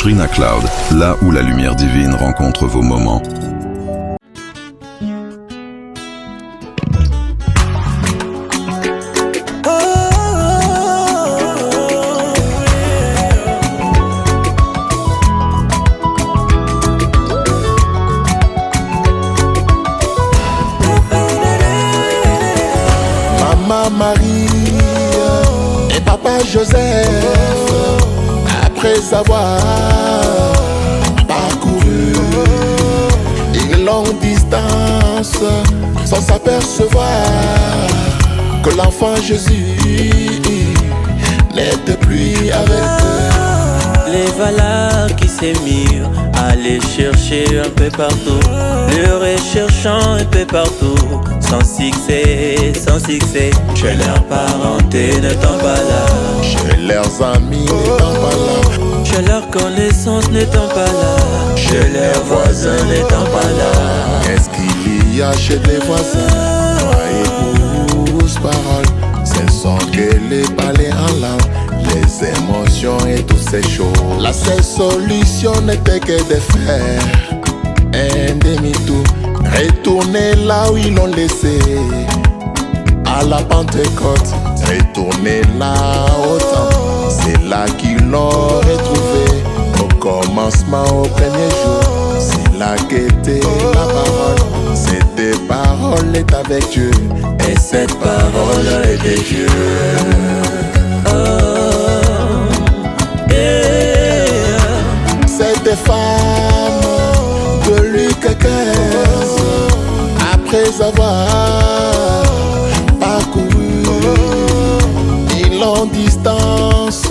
Shrina Cloud, là où la lumière divine rencontre vos moments. Maman Marie et papa Joseph, après avoir parcouru une longue distance sans s'apercevoir que l'enfant Jésus n'était plus avec eux. Les voilà qui s'est mis à les chercher un peu partout, le recherchant un peu partout, sans succès, sans succès. Chez leurs parentés n'étant pas là, Chez leurs amis n'étant pas là, chez leurs connaissances n'étant pas là, chez leurs voisins n'étant pas là. qu'est-ce qu'il y a chez les voisins? Toi épouse parole, ce sont que les balais en langue, les émotions et toutes ces choses. La seule solution n'était que de faire un demi-tour, retourner là où ils l'ont laissé, à la Pentecôte, retourner là au temple. C'est là qu'ils l'ont retrouvé, au commencement, au premier jour. C'est là qu'était la parole, cette parole est avec Dieu, Et cette parole est de Dieu. Cette femme de Luc 15, après avoir parcouru une longue distance,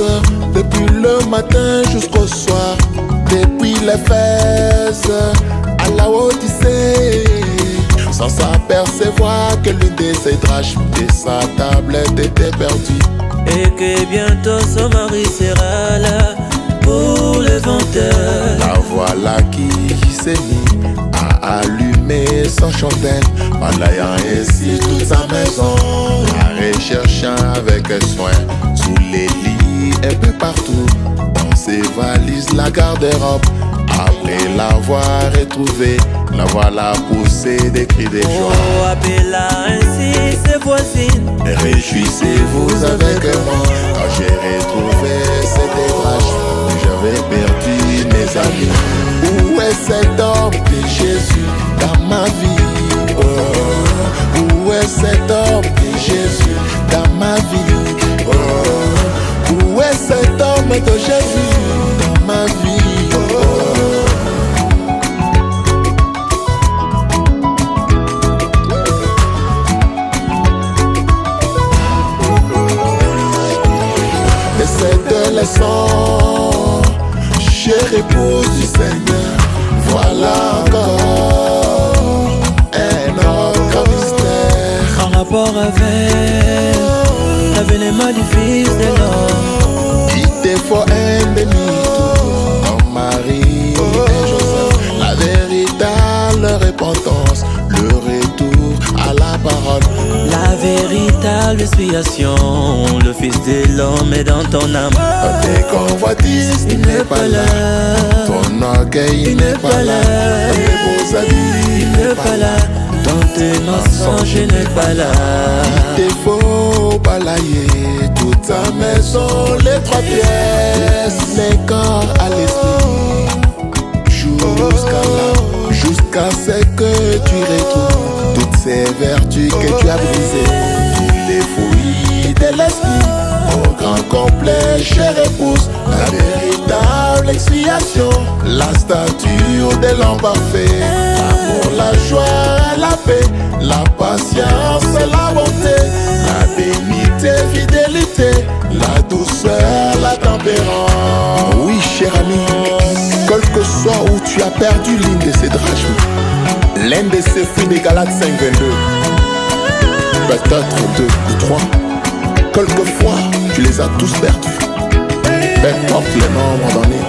depuis le matin jusqu'au soir, depuis l'Éphèse à la Odyssée, sans s'apercevoir que l'une de ses drachmes de sa tablette était perdue. Et que bientôt son mari sera là pour le venteur. La voilà qui s'est mis à allumer son chandelle, balayant ainsi toute sa maison, la recherchant avec soin, sous les lits un peu partout, dans ses valises, la garde-robe. Après l'avoir retrouvée, la voilà poussée des cris de joie. Oh, appela ainsi ses voisines. Réjouissez-vous avec moi, quand j'ai retrouvé cette drache, j'avais perdu mes amis. Où est cet homme de Jésus dans ma vie? Oh, où est cet homme de Jésus dans ma vie? Oh, où est cet homme de Jésus dans ma vie? Oh. Et cette leçon, chère épouse du Seigneur, voilà encore un autre mystère. En rapport avec l'avènement du Fils de l'homme, Il te faut un demi-tour, comme Marie et Joseph, la véritable repentance, le retour à la parole. la véritable expiation. Le Fils de l'homme est dans ton âme. Tes convoitises, il n'est pas là. Ton orgueil, il n'est pas là. Tes beaux habits, Il n'est pas là. Dans tes mensonges, il n'est pas là. Il te faut balayer toute ta maison, les trois pièces, les corps à l'esprit, jusqu'à ce que tu retrouves toutes ces vertus que tu as brisées, tous les fruits de l'esprit, au grand complet, chère épouse, la véritable expiation, la statue de l'homme parfait, l'amour, la joie, la paix, la patience, la bonté, la bénité, fidélité, la douceur, la tempérance. Oui, cher ami, quel que soit où tu as perdu l'une de ces drachmes, l'un de ces fruits des Galates 5:22, peut-être 2 ou 3, quelquefois tu les as tous perdus. Peu importe le nombre d'années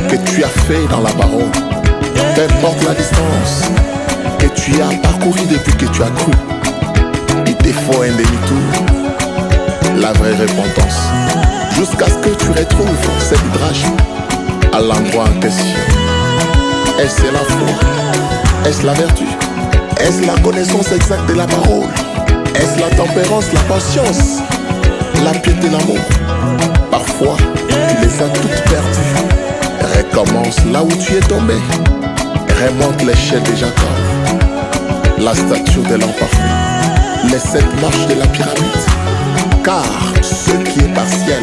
que tu as fait dans la parole, peu importe la distance que tu as parcouru depuis que tu as cru, il te faut un demi-tour, la vraie repentance, jusqu'à ce que tu retrouves cette drachme à l'endroit en question. Est-ce la foi? Est-ce la vertu? Est-ce la connaissance exacte de la parole? Est-ce la tempérance, la patience, la piété, l'amour? Parfois, tu les as toutes perdues. Recommence là où tu es tombé. Remonte l'échelle de Jacob, la statue de l'homme parfait, les 7 marches de la pyramide. Car ce qui est partiel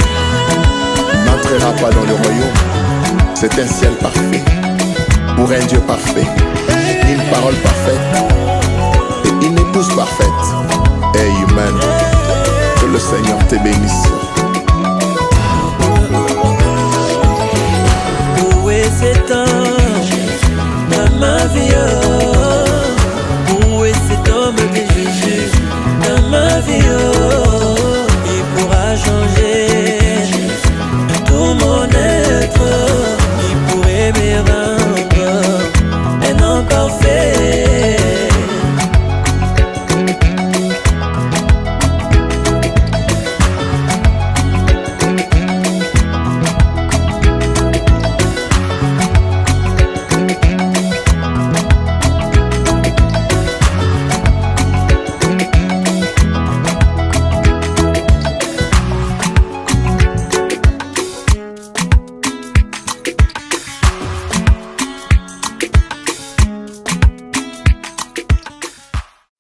n'entrera pas dans le royaume. C'est un ciel parfait, pour un Dieu parfait, une parole parfaite et une épouse parfaite. Et humaine, que le Seigneur te bénisse. Où est cet ange dans ma vie? Où est cet homme que Jésus dans ma vie? Il pourra changer tout mon être. Il pourrait me rendre un homme parfait.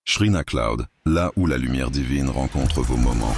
Shrina Cloud, là où la lumière divine rencontre vos moments.